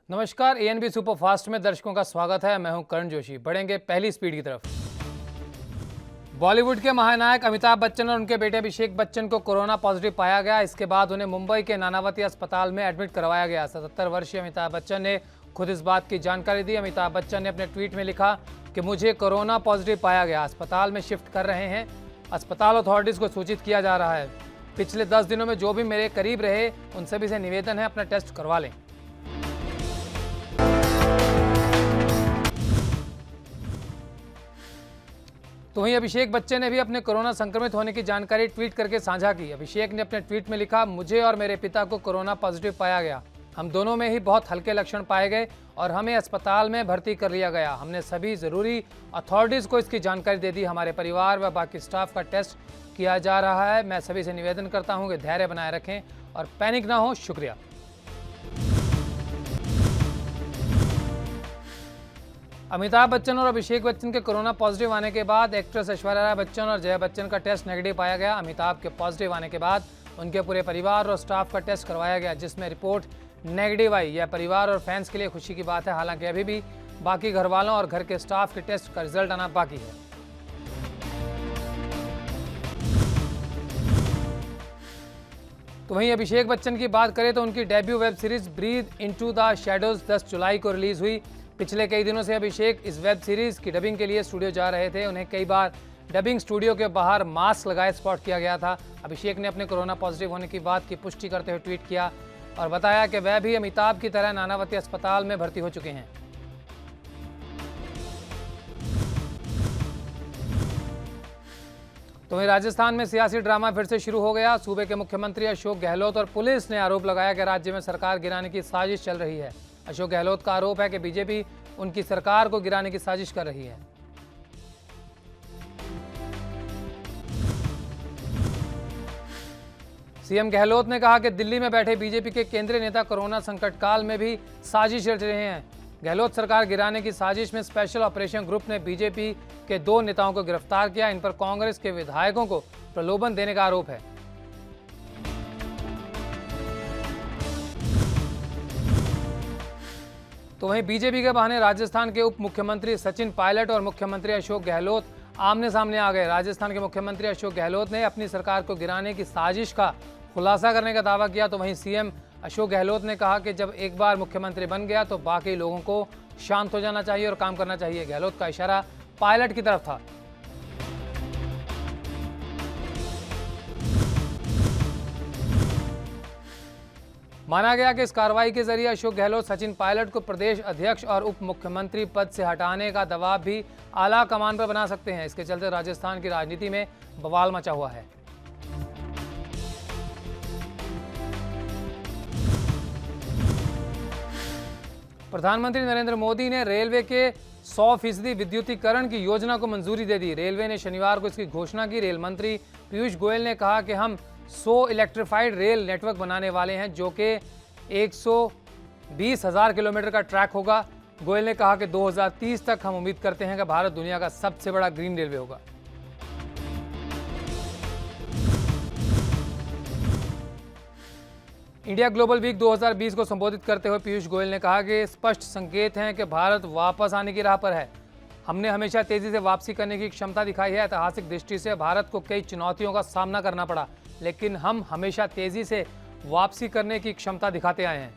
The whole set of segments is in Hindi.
नमस्कार, एएनबी सुपरफास्ट में दर्शकों का स्वागत है। मैं हूं करण जोशी। बढ़ेंगे पहली स्पीड की तरफ। बॉलीवुड के महानायक अमिताभ बच्चन और उनके बेटे अभिषेक बच्चन को कोरोना पॉजिटिव पाया गया। इसके बाद उन्हें मुंबई के नानावती अस्पताल में एडमिट करवाया गया। 77 वर्षीय अमिताभ बच्चन ने खुद इस बात की जानकारी दी। अमिताभ बच्चन ने अपने ट्वीट में लिखा कि मुझे कोरोना पॉजिटिव पाया गया, अस्पताल में शिफ्ट कर रहे हैं। अस्पताल अथॉरिटीज को सूचित किया जा रहा है। पिछले 10 दिनों में जो भी मेरे करीब रहे उन सभी से निवेदन है अपना टेस्ट करवा लें। तो वहीं अभिषेक बच्चन ने भी अपने कोरोना संक्रमित होने की जानकारी ट्वीट करके साझा की। अभिषेक ने अपने ट्वीट में लिखा, मुझे और मेरे पिता को कोरोना पॉजिटिव पाया गया। हम दोनों में ही बहुत हल्के लक्षण पाए गए और हमें अस्पताल में भर्ती कर लिया गया। हमने सभी ज़रूरी अथॉरिटीज़ को इसकी जानकारी दे दी। हमारे परिवार व बाकी स्टाफ का टेस्ट किया जा रहा है। मैं सभी से निवेदन करता हूँ कि धैर्य बनाए रखें और पैनिक ना हो। शुक्रिया। अमिताभ बच्चन और अभिषेक बच्चन के कोरोना पॉजिटिव आने के बाद एक्ट्रेस ऐश्वर्या राय बच्चन और जया बच्चन का टेस्ट नेगेटिव पाया गया। अमिताभ के पॉजिटिव आने के बाद उनके पूरे परिवार और स्टाफ का टेस्ट करवाया गया, जिसमें रिपोर्ट नेगेटिव आई। यह परिवार और फैंस के लिए खुशी की बात है। हालांकि अभी भी बाकी घर वालों और घर के स्टाफ के टेस्ट का रिजल्ट आना बाकी है। तो वहीं अभिषेक बच्चन की बात करें तो उनकी debut web series breathe into the shadows 10 जुलाई को रिलीज हुई। पिछले कई दिनों से अभिषेक इस वेब सीरीज की डबिंग के लिए स्टूडियो जा रहे थे। उन्हें कई बार डबिंग स्टूडियो के बाहर मास्क लगाए स्पॉट किया गया था। अभिषेक ने अपने कोरोना पॉजिटिव होने की बात की पुष्टि करते हुए ट्वीट किया और बताया कि वह भी अमिताभ की तरह नानावती अस्पताल में भर्ती हो चुके हैं। तो वहीं राजस्थान में सियासी ड्रामा फिर से शुरू हो गया। सूबे के मुख्यमंत्री अशोक गहलोत और पुलिस ने आरोप लगाया कि राज्य में सरकार गिराने की साजिश चल रही है। अशोक गहलोत का आरोप है कि बीजेपी उनकी सरकार को गिराने की साजिश कर रही है। सीएम गहलोत ने कहा कि दिल्ली में बैठे बीजेपी के केंद्रीय नेता कोरोना संकट काल में भी साजिश रच रहे हैं। गहलोत सरकार गिराने की साजिश में स्पेशल ऑपरेशन ग्रुप ने बीजेपी के 2 नेताओं को गिरफ्तार किया। इन पर कांग्रेस के विधायकों को प्रलोभन देने का आरोप है। तो वहीं बीजेपी के बहाने राजस्थान के उप मुख्यमंत्री सचिन पायलट और मुख्यमंत्री अशोक गहलोत आमने सामने आ गए। राजस्थान के मुख्यमंत्री अशोक गहलोत ने अपनी सरकार को गिराने की साजिश का खुलासा करने का दावा किया। तो वहीं सीएम अशोक गहलोत ने कहा कि जब एक बार मुख्यमंत्री बन गया तो बाकी लोगों को शांत हो जाना चाहिए और काम करना चाहिए। गहलोत का इशारा पायलट की तरफ था। माना गया कि इस कार्रवाई के जरिए अशोक गहलोत सचिन पायलट को प्रदेश अध्यक्ष और उप मुख्यमंत्री पद से हटाने का दबाव भी आला कमान पर बना सकते हैं। इसके चलते राजस्थान की राजनीति में बवाल मचा हुआ है। प्रधानमंत्री नरेंद्र मोदी ने रेलवे के 100% विद्युतीकरण की योजना को मंजूरी दे दी। रेलवे ने शनिवार को इसकी घोषणा की। रेल मंत्री पीयूष गोयल ने कहा कि हम 100 इलेक्ट्रिफाइड रेल नेटवर्क बनाने वाले हैं, जो कि 120,000 किलोमीटर का ट्रैक होगा। गोयल ने कहा कि 2030 तक हम उम्मीद करते हैं कि भारत दुनिया का सबसे बड़ा ग्रीन रेलवे होगा। इंडिया ग्लोबल वीक 2020 को संबोधित करते हुए पीयूष गोयल ने कहा कि स्पष्ट संकेत हैं कि भारत वापस आने की राह पर है। हमने हमेशा तेजी से वापसी करने की क्षमता दिखाई है। ऐतिहासिक दृष्टि से भारत को कई चुनौतियों का सामना करना पड़ा, लेकिन हम हमेशा तेजी से वापसी करने की क्षमता दिखाते आए हैं।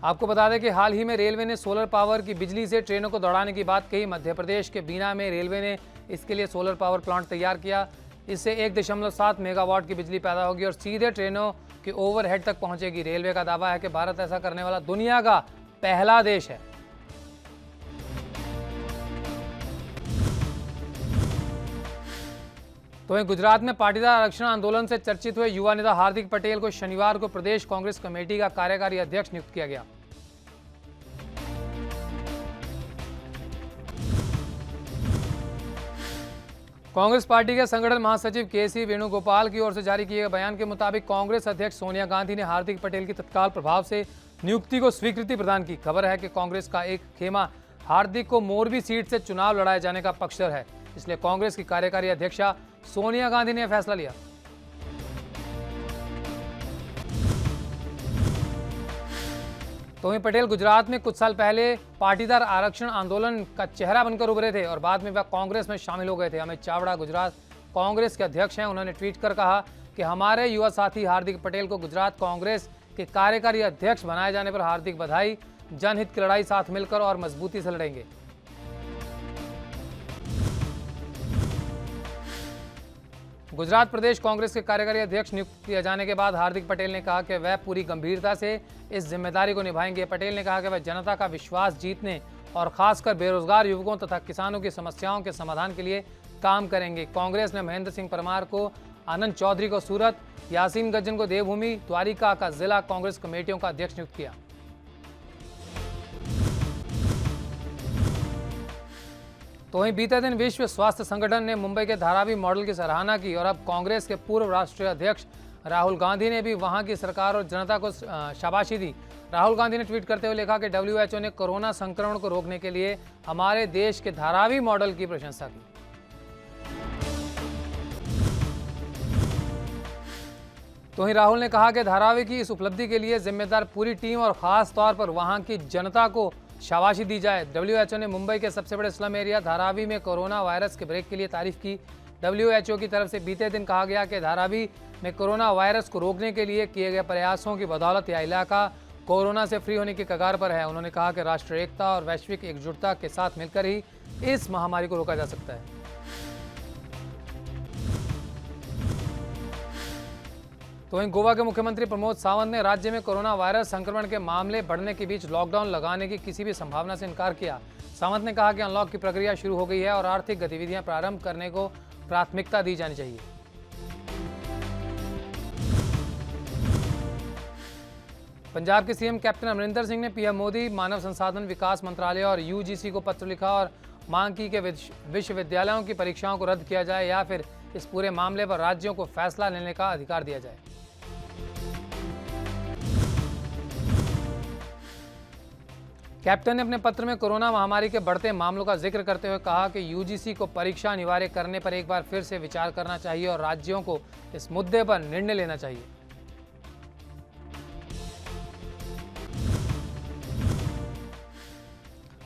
आपको बता दें कि हाल ही में रेलवे ने सोलर पावर की बिजली से ट्रेनों को दौड़ाने की बात कही। मध्य प्रदेश के बीना में रेलवे ने इसके लिए सोलर पावर प्लांट तैयार किया। इससे 1.7 मेगावाट की बिजली पैदा होगी और सीधे ट्रेनों के ओवरहेड तक पहुंचेगी। रेलवे का दावा है कि भारत ऐसा करने वाला दुनिया का पहला देश है। तो वहीं गुजरात में पाटीदार आरक्षण आंदोलन से चर्चित हुए युवा नेता हार्दिक पटेल को शनिवार को प्रदेश कांग्रेस कमेटी का कार्यकारी अध्यक्ष नियुक्त किया गया। कांग्रेस पार्टी के संगठन महासचिव के.सी. वेणुगोपाल की ओर से जारी किए गए बयान के मुताबिक कांग्रेस अध्यक्ष सोनिया गांधी ने हार्दिक पटेल की तत्काल प्रभाव से नियुक्ति को स्वीकृति प्रदान की। खबर है कि कांग्रेस का एक खेमा हार्दिक को मोरबी सीट से चुनाव लड़ाए जाने का पक्षधर है। इसलिए कांग्रेस की कार्यकारी अध्यक्षा सोनिया गांधी ने यह फैसला लिया। तो वहीं पटेल गुजरात में कुछ साल पहले पाटीदार आरक्षण आंदोलन का चेहरा बनकर उभरे थे और बाद में वह कांग्रेस में शामिल हो गए थे। अमित चावड़ा गुजरात कांग्रेस के अध्यक्ष हैं। उन्होंने ट्वीट कर कहा कि हमारे युवा साथी हार्दिक पटेल को गुजरात कांग्रेस के कार्यकारी अध्यक्ष बनाए जाने पर हार्दिक बधाई। जनहित की लड़ाई साथ मिलकर और मजबूती से लड़ेंगे। गुजरात प्रदेश कांग्रेस के कार्यकारी अध्यक्ष नियुक्त किए जाने के बाद हार्दिक पटेल ने कहा कि वह पूरी गंभीरता से इस जिम्मेदारी को निभाएंगे। पटेल ने कहा कि वह जनता का विश्वास जीतने और खासकर बेरोजगार युवकों तथा किसानों की समस्याओं के समाधान के लिए काम करेंगे। कांग्रेस ने महेंद्र सिंह परमार को आनंद चौधरी को सूरत, यासीन गज्जन को देवभूमि, द्वारिका का जिला कांग्रेस कमेटियों का अध्यक्ष नियुक्त किया। तो वहीं बीते दिन विश्व स्वास्थ्य संगठन ने मुंबई के धारावी मॉडल की सराहना की और अब कांग्रेस के पूर्व राष्ट्रीय अध्यक्ष राहुल गांधी ने भी वहां की सरकार और जनता को शाबाशी दी। राहुल गांधी ने ट्वीट करते हुए लिखा कि WHO ने कोरोना संक्रमण को रोकने के लिए हमारे देश के धारावी मॉडल की प्रशंसा की। तो वहीं राहुल ने कहा कि धारावी की इस उपलब्धि के लिए जिम्मेदार पूरी टीम और खास तौर पर वहां की जनता को शाबाशी दी जाए। WHO ने मुंबई के सबसे बड़े स्लम एरिया धारावी में कोरोना वायरस के ब्रेक के लिए तारीफ की। WHO की तरफ से बीते दिन कहा गया कि धारावी में कोरोना वायरस को रोकने के लिए किए गए प्रयासों की बदौलत यह इलाका कोरोना से फ्री होने की कगार पर है। उन्होंने कहा कि राष्ट्रीय एकता और वैश्विक एकजुटता के साथ मिलकर ही इस महामारी को रोका जा सकता है। तो वहीं गोवा के मुख्यमंत्री प्रमोद सावंत ने राज्य में कोरोना वायरस संक्रमण के मामले बढ़ने के बीच लॉकडाउन लगाने की किसी भी संभावना से इनकार किया। सावंत ने कहा कि अनलॉक की प्रक्रिया शुरू हो गई है और आर्थिक गतिविधियां प्रारंभ करने को प्राथमिकता दी जानी चाहिए। पंजाब के सीएम कैप्टन अमरिंदर सिंह ने पीएम मोदी, मानव संसाधन विकास मंत्रालय और UGC को पत्र लिखा और मांग की कि विश्वविद्यालयों की परीक्षाओं को रद्द किया जाए या फिर इस पूरे मामले पर राज्यों को फैसला लेने का अधिकार दिया जाए। कैप्टन ने अपने पत्र में कोरोना महामारी के बढ़ते मामलों का जिक्र करते हुए कहा कि UGC को परीक्षा अनिवार्य करने पर एक बार फिर से विचार करना चाहिए और राज्यों को इस मुद्दे पर निर्णय लेना चाहिए।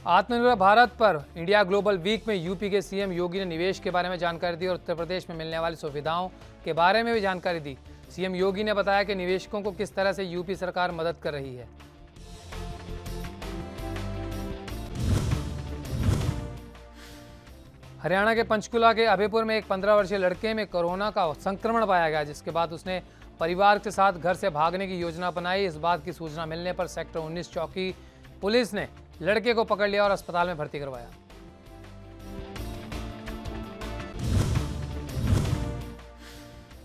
आत्मनिर्भर भारत पर इंडिया ग्लोबल वीक में यूपी के सीएम योगी ने निवेश के बारे में जानकारी दी और उत्तर प्रदेश में मिलने वाली सुविधाओं के बारे में भी जानकारी दी। सीएम योगी ने बताया कि निवेशकों को किस तरह से यूपी सरकार मदद कर रही है। हरियाणा के पंचकुला के अभयपुर में एक 15 वर्षीय लड़के में कोरोना का संक्रमण पाया गया, जिसके बाद उसने परिवार के साथ घर से भागने की योजना बनाई। इस बात की सूचना मिलने पर सेक्टर 19 चौकी पुलिस ने लड़के को पकड़ लिया और अस्पताल में भर्ती करवाया।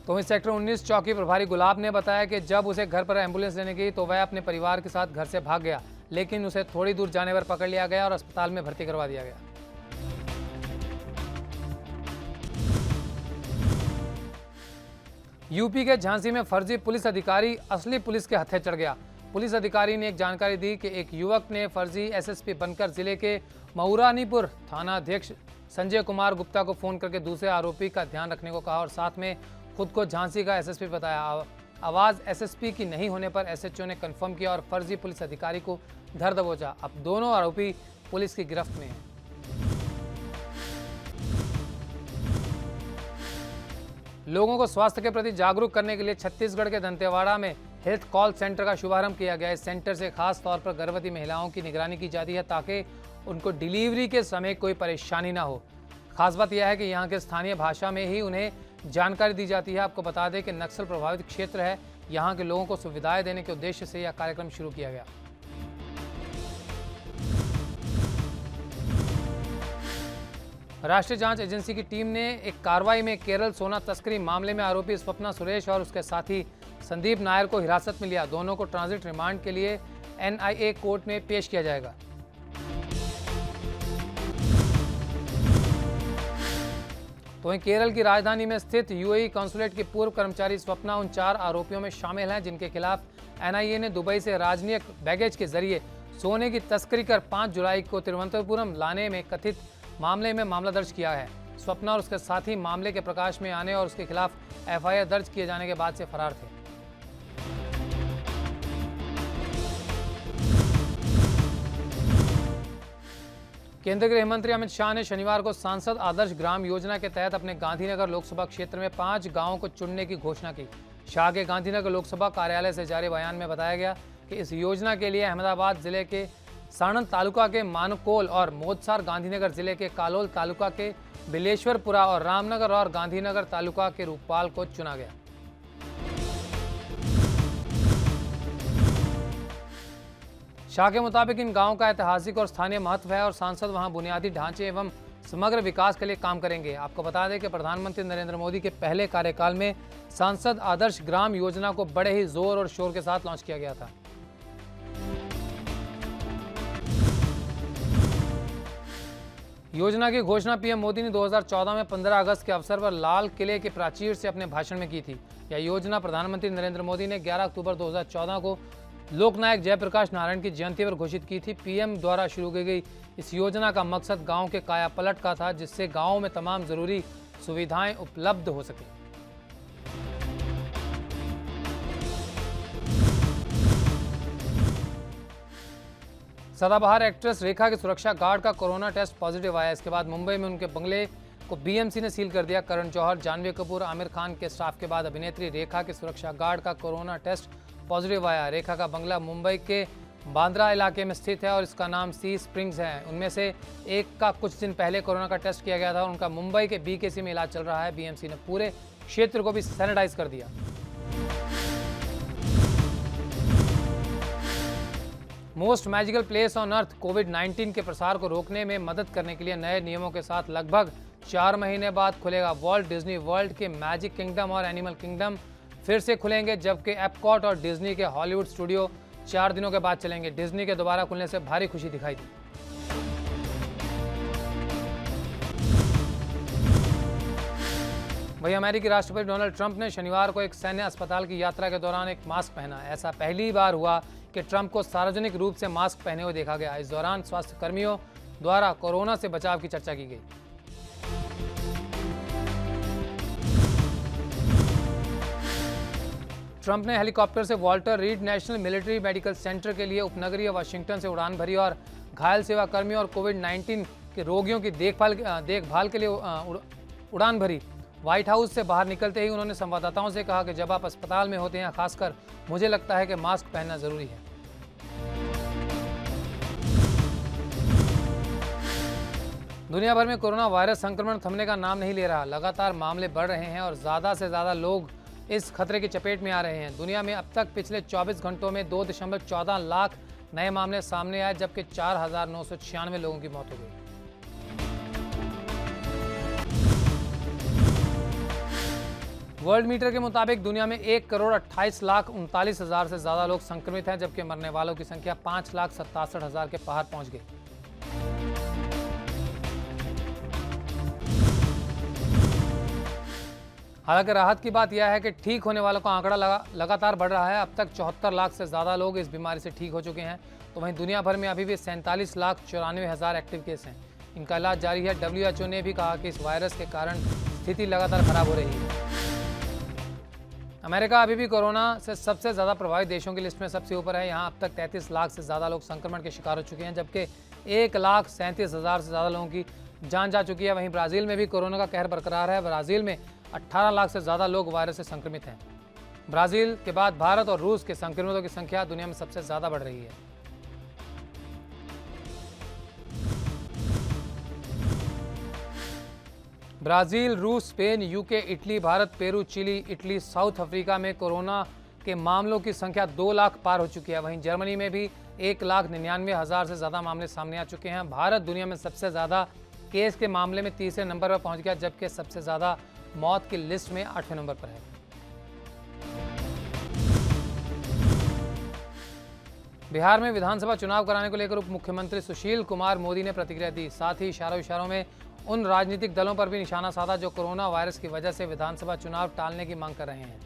तो वहीं सेक्टर 19 चौकी प्रभारी गुलाब ने बताया कि जब उसे घर पर एम्बुलेंस लेने गई तो वह अपने परिवार के साथ घर से भाग गया, लेकिन उसे थोड़ी दूर जाने पर पकड़ लिया गया और अस्पताल में भर्ती करवा दिया गया। यूपी के झांसी में फर्जी पुलिस अधिकारी असली पुलिस के हत्थे चढ़ गया। पुलिस अधिकारी ने एक जानकारी दी कि एक युवक ने फर्जी एसएसपी बनकर जिले के मऊरानीपुर थाना अध्यक्ष संजय कुमार गुप्ता को फोन करके दूसरे आरोपी का ध्यान रखने को कहा और साथ में खुद को झांसी का एसएसपी बताया। आवाज एसएसपी की नहीं होने पर एसएचओ ने कंफर्म किया और फर्जी पुलिस अधिकारी को धर दबोचा। अब दोनों आरोपी पुलिस की गिरफ्त में हैं। लोगों को स्वास्थ्य के प्रति जागरूक करने के लिए छत्तीसगढ़ के दंतेवाड़ा में हेल्थ कॉल सेंटर का शुभारंभ किया गया। इस सेंटर से खास तौर पर गर्भवती महिलाओं की निगरानी की जाती है ताकि उनको डिलीवरी के समय कोई परेशानी ना हो। खास बात यह है कि यहाँ के स्थानीय भाषा में ही उन्हें जानकारी दी जाती है। आपको बता दें कि नक्सल प्रभावित क्षेत्र है, यहाँ के लोगों को सुविधाएं देने के उद्देश्य से यह कार्यक्रम शुरू किया गया। राष्ट्रीय जांच एजेंसी की टीम ने एक कार्रवाई में केरल सोना तस्करी मामले में आरोपी स्वप्ना सुरेश और उसके साथी संदीप नायर को हिरासत में लिया। दोनों को ट्रांजिट रिमांड के लिए NIA कोर्ट में पेश किया जाएगा। तो वहीं केरल की राजधानी में स्थित UAE कॉन्सुलेट की पूर्व कर्मचारी स्वप्ना उन 4 आरोपियों में शामिल हैं जिनके खिलाफ NIA ने दुबई से राजनयिक बैगेज के जरिए सोने की तस्करी कर 5 जुलाई को तिरुवनंतपुरम लाने में कथित मामले में मामला दर्ज किया है। स्वप्ना और उसके साथी मामले के प्रकाश में आने और उसके खिलाफ एफआईआर दर्ज किए जाने के बाद से फरार थे। केंद्रीय गृह मंत्री अमित शाह ने शनिवार को सांसद आदर्श ग्राम योजना के तहत अपने गांधीनगर लोकसभा क्षेत्र में 5 गांवों को चुनने की घोषणा की। शाह के गांधीनगर लोकसभा कार्यालय से जारी बयान में बताया गया कि इस योजना के लिए अहमदाबाद जिले के साणंद तालुका के मानकोल और मोदसार, गांधीनगर जिले के कालोल तालुका के बिलेश्वरपुरा और रामनगर और गांधीनगर तालुका के रूपपाल को चुना गया। शाह के मुताबिक इन गांवों का ऐतिहासिक और स्थानीय महत्व है और सांसद वहां बुनियादी ढांचे एवं समग्र विकास के लिए काम करेंगे। आपको बता दें कि प्रधानमंत्री नरेंद्र मोदी के पहले कार्यकाल में सांसद आदर्श ग्राम योजना को बड़े ही जोर और शोर के साथ लॉन्च किया गया था। योजना की घोषणा पीएम मोदी ने 2014 में 15 अगस्त के अवसर पर लाल किले के प्राचीर से अपने भाषण में की थी। यह योजना प्रधानमंत्री नरेंद्र मोदी ने 11 अक्टूबर 2014 को लोकनायक जयप्रकाश नारायण की जयंती पर घोषित की थी। पीएम द्वारा शुरू की गई इस योजना का मकसद गांव के कायापलट का था, जिससे गांव में तमाम जरूरी सुविधाएं उपलब्ध हो सके। सदाबहार एक्ट्रेस रेखा के सुरक्षा गार्ड का कोरोना टेस्ट पॉजिटिव आया। इसके बाद मुंबई में उनके बंगले को बीएमसी ने सील कर दिया। करण जौहर, जानवी कपूर, आमिर खान के स्टाफ के बाद अभिनेत्री रेखा के सुरक्षा गार्ड का कोरोना टेस्ट पॉजिटिव आया। रेखा का बंगला मुंबई के बांद्रा इलाके में स्थित है और इसका नाम सी स्प्रिंग्स है। उनमें से एक का कुछ दिन पहले कोरोना का टेस्ट किया गया था और उनका मुंबई के बीकेसी में इलाज चल रहा है। बीएमसी ने पूरे क्षेत्र को भी सैनिटाइज कर दिया। Most magical place on earth कोविड-19 के प्रसार को रोकने में मदद करने के लिए नए नियमों के साथ लगभग 4 महीने बाद खुलेगा। वॉल्ट डिज्नी वर्ल्ड के मैजिक किंगडम और एनिमल किंगडम फिर से खुलेंगे, जबकि एपकॉट और डिज्नी के हॉलीवुड स्टूडियो 4 दिनों के बाद चलेंगे। डिज्नी के दोबारा खुलने से भारी खुशी दिखाई दी। वहीं अमेरिकी राष्ट्रपति डोनाल्ड ट्रंप ने शनिवार को एक सैन्य अस्पताल की यात्रा के दौरान एक मास्क पहना। ऐसा पहली बार हुआ कि ट्रंप को सार्वजनिक रूप से मास्क पहने हुए देखा गया। इस दौरान स्वास्थ्य कर्मियों द्वारा कोरोना से बचाव की चर्चा की गई। ट्रंप ने हेलीकॉप्टर से Walter read national military medical centre के लिए उपनगरीय वाशिंगटन से उड़ान भरी और घायल सेवा कर्मियों और कोविड-19 के रोगियों की देखभाल के लिए उड़ान भरी। व्हाइट हाउस से बाहर निकलते ही उन्होंने संवाददाताओं से कहा कि जब आप अस्पताल में होते हैं, खासकर मुझे लगता है कि मास्क पहनना जरूरी है। दुनिया भर में कोरोना वायरस संक्रमण थमने का नाम नहीं ले रहा। लगातार मामले बढ़ रहे हैं और ज़्यादा से ज़्यादा लोग इस खतरे की चपेट में आ रहे हैं। दुनिया में अब तक पिछले 24 घंटों में 2.14 लाख नए मामले सामने आए, जबकि 4,996 लोगों की मौत हो गई। वर्ल्ड मीटर के मुताबिक दुनिया में 1,28,39,000 से ज्यादा लोग संक्रमित हैं, जबकि मरने वालों की संख्या 5,67,000 के पार पहुंच गई। हालांकि राहत की बात यह है कि ठीक होने वालों का आंकड़ा लगातार बढ़ रहा है। अब तक 74 लाख से ज़्यादा लोग इस बीमारी से ठीक हो चुके हैं। तो वहीं दुनिया भर में अभी भी 47,94,000 एक्टिव केस हैं। इनका इलाज जारी है। WHO ने भी कहा कि इस वायरस के कारण स्थिति लगातार खराब हो रही है। अमेरिका अभी भी कोरोना से सबसे ज़्यादा प्रभावित देशों की लिस्ट में सबसे ऊपर है। यहाँ अब तक 33 लाख से ज़्यादा लोग संक्रमण के शिकार हो चुके हैं, जबकि 1,37,000 से ज़्यादा लोगों की जान जा चुकी है। वहीं ब्राज़ील में भी कोरोना का कहर बरकरार है। ब्राज़ील में 18 लाख से ज़्यादा लोग वायरस से संक्रमित हैं। ब्राज़ील के बाद भारत और रूस के संक्रमितों की संख्या दुनिया में सबसे ज़्यादा बढ़ रही है। ब्राज़ील, रूस, Spain, UK, Italy, Bharat, Peru, Chile, Italy, South Africa में कोरोना के मामलों की संख्या 2 लाख पार हो चुकी है। वहीं जर्मनी में भी 1,99,000 से ज़्यादा मामले सामने आ चुके हैं। भारत दुनिया में सबसे ज़्यादा केस के मामले में तीसरे नंबर पर पहुंच गया, जबकि सबसे ज़्यादा मौत की लिस्ट में 8वें नंबर पर है। बिहार में विधानसभा चुनाव कराने को लेकर उप मुख्यमंत्री सुशील कुमार मोदी ने प्रतिक्रिया दी। साथ ही इशारों में उन राजनीतिक दलों पर भी निशाना साधा जो कोरोना वायरस की वजह से विधानसभा चुनाव टालने की मांग कर रहे हैं।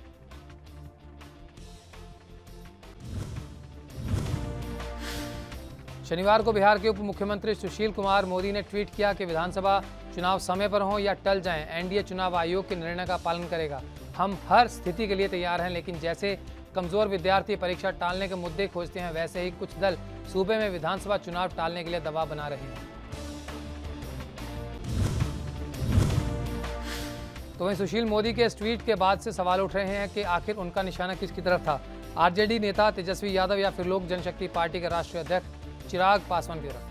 शनिवार को बिहार के उप मुख्यमंत्री सुशील कुमार मोदी ने ट्वीट किया कि विधानसभा चुनाव समय पर हों या टल जाएं, एनडीए चुनाव आयोग के निर्णय का पालन करेगा। हम हर स्थिति के लिए तैयार हैं, लेकिन जैसे कमजोर विद्यार्थी परीक्षा टालने के मुद्दे खोजते हैं, वैसे ही कुछ दल सूबे में विधानसभा चुनाव टालने के लिए दबाव बना रहे हैं। तो वहीं सुशील मोदी के इस ट्वीट के बाद से सवाल उठ रहे हैं कि आखिर उनका निशाना किसकी तरफ था, आरजेडी नेता तेजस्वी यादव या फिर लोक जनशक्ति पार्टी के राष्ट्रीय अध्यक्ष चिराग पासवान की तरफ।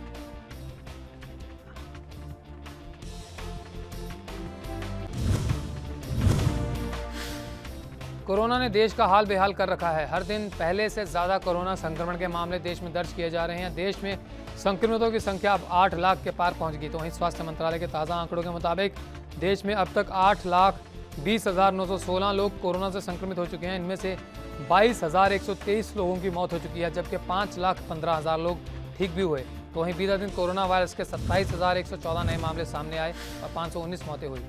कोरोना ने देश का हाल बेहाल कर रखा है। हर दिन पहले से ज्यादा कोरोना संक्रमण के मामले देश में दर्ज किए जा रहे हैं। देश में संक्रमितों की संख्या अब 8 लाख के पार पहुंच गई। तो वहीं स्वास्थ्य मंत्रालय के ताज़ा आंकड़ों के मुताबिक देश में अब तक 8,20,916 लोग कोरोना से संक्रमित हो चुके हैं। इनमें से 22,123 लोगों की मौत हो चुकी है, जबकि 5,15,000 लोग ठीक भी हुए। तो वहीं बीते दिन कोरोना वायरस के 27,114 नए मामले सामने आए और 519 मौतें हुई।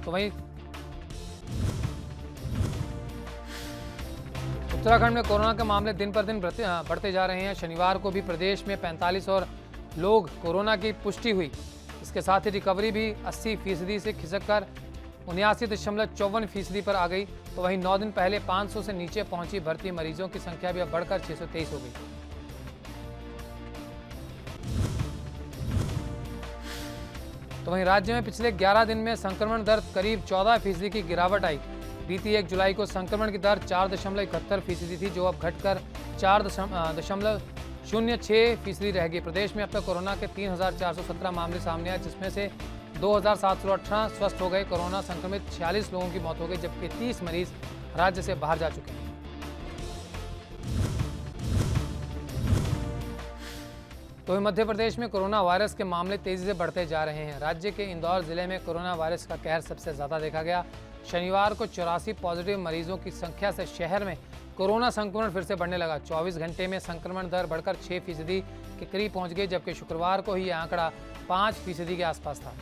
तो वहीं उत्तराखंड में कोरोना के मामले दिन पर दिन बढ़ते जा रहे हैं। शनिवार को भी प्रदेश में 45 और लोग कोरोना की पुष्टि हुई। इसके साथ ही रिकवरी भी 80% से खिसककर 79.54% पर आ गई। तो वहीं 9 दिन पहले 500 से नीचे पहुंची भर्ती मरीजों की संख्या भी अब बढ़कर 623 हो गई। तो वहीं राज्य में पिछले 11 दिन में संक्रमण दर करीब 14% की गिरावट आई। बीती 1 जुलाई को संक्रमण की दर 4.71% थी, जो अब घटकर 4.06% रह गई। प्रदेश में अब तक कोरोना के 3,417 मामले सामने आए, जिसमें से 2,718 स्वस्थ हो गए। कोरोना संक्रमित 46 लोगों की मौत हो गई, जबकि 30 मरीज राज्य से बाहर जा चुके हैं। तो मध्य प्रदेश में कोरोना वायरस के मामले तेजी से बढ़ते जा रहे हैं। राज्य के इंदौर जिले में कोरोना वायरस का कहर सबसे ज्यादा देखा गया। शनिवार को 84 पॉजिटिव मरीजों की संख्या से शहर में कोरोना संक्रमण फिर से बढ़ने लगा। 24 घंटे में संक्रमण दर बढ़कर 6% के करीब पहुंच गई, जबकि शुक्रवार को ही यह आंकड़ा 5% के आसपास था।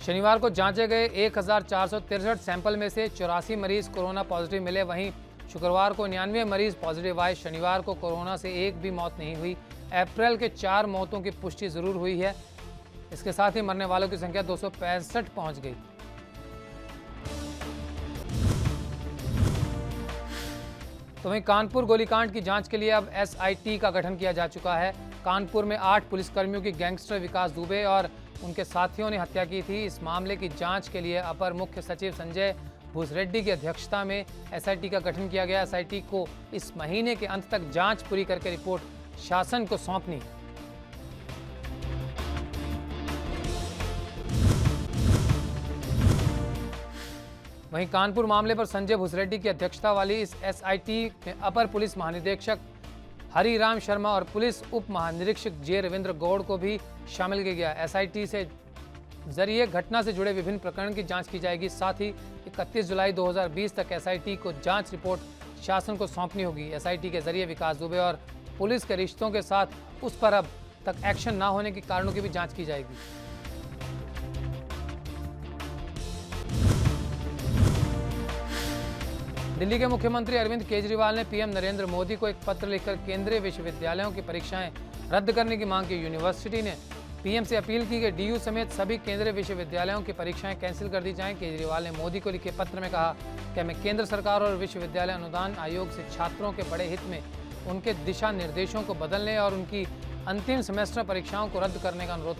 शनिवार को जांचे गए 1,463 सैंपल में से 84 मरीज कोरोना पॉजिटिव मिले। वहीं शुक्रवार को 99 मरीज पॉजिटिव आए। शनिवार को कोरोना से एक भी मौत नहीं हुई। अप्रैल के 4 मौतों की पुष्टि जरूर हुई है। इसके साथ ही मरने वालों की संख्या 265 पहुंच गई। तो वहीं कानपुर गोलीकांड की जांच के लिए अब SIT का गठन किया जा चुका है। कानपुर में 8 पुलिसकर्मियों की गैंगस्टर विकास दुबे और उनके साथियों ने हत्या की थी। इस मामले की जांच के लिए अपर मुख्य सचिव संजय भूसरेड्डी की अध्यक्षता में SIT का गठन किया गया। SIT को इस महीने के अंत तक जांच पूरी करके रिपोर्ट शासन को सौंपनी है। वहीं कानपुर मामले पर संजय भूसरेड्डी की अध्यक्षता वाली इस SIT में अपर पुलिस महानिदेशक हरिराम शर्मा और पुलिस उप महानिरीक्षक जे रविंद्र गौड़ को भी शामिल किया गया। SIT से जरिए घटना से जुड़े विभिन्न प्रकरण की जांच की जाएगी। साथ ही 31 जुलाई 2020 तक SIT को जांच रिपोर्ट शासन को सौंपनी होगी। SIT के जरिए विकास दुबे और पुलिस के रिश्तों के साथ उस पर अब तक एक्शन ना होने के कारणों की भी जांच की जाएगी। दिल्ली के मुख्यमंत्री अरविंद केजरीवाल ने PM नरेंद्र मोदी को एक पत्र लिखकर केंद्रीय विश्वविद्यालयों की परीक्षाएं रद्द करने की मांग की। यूनिवर्सिटी ने PM से अपील की कि DU समेत सभी केंद्रीय विश्वविद्यालयों की परीक्षाएं कैंसिल कर दी जाएं। केजरीवाल ने मोदी को लिखे पत्र में कहा कि हमें केंद्र सरकार और विश्वविद्यालय अनुदान आयोग से छात्रों के बड़े हित में उनके दिशा निर्देशों को बदलने और उनकी अंतिम सेमेस्टर परीक्षाओं को रद्द करने का अनुरोध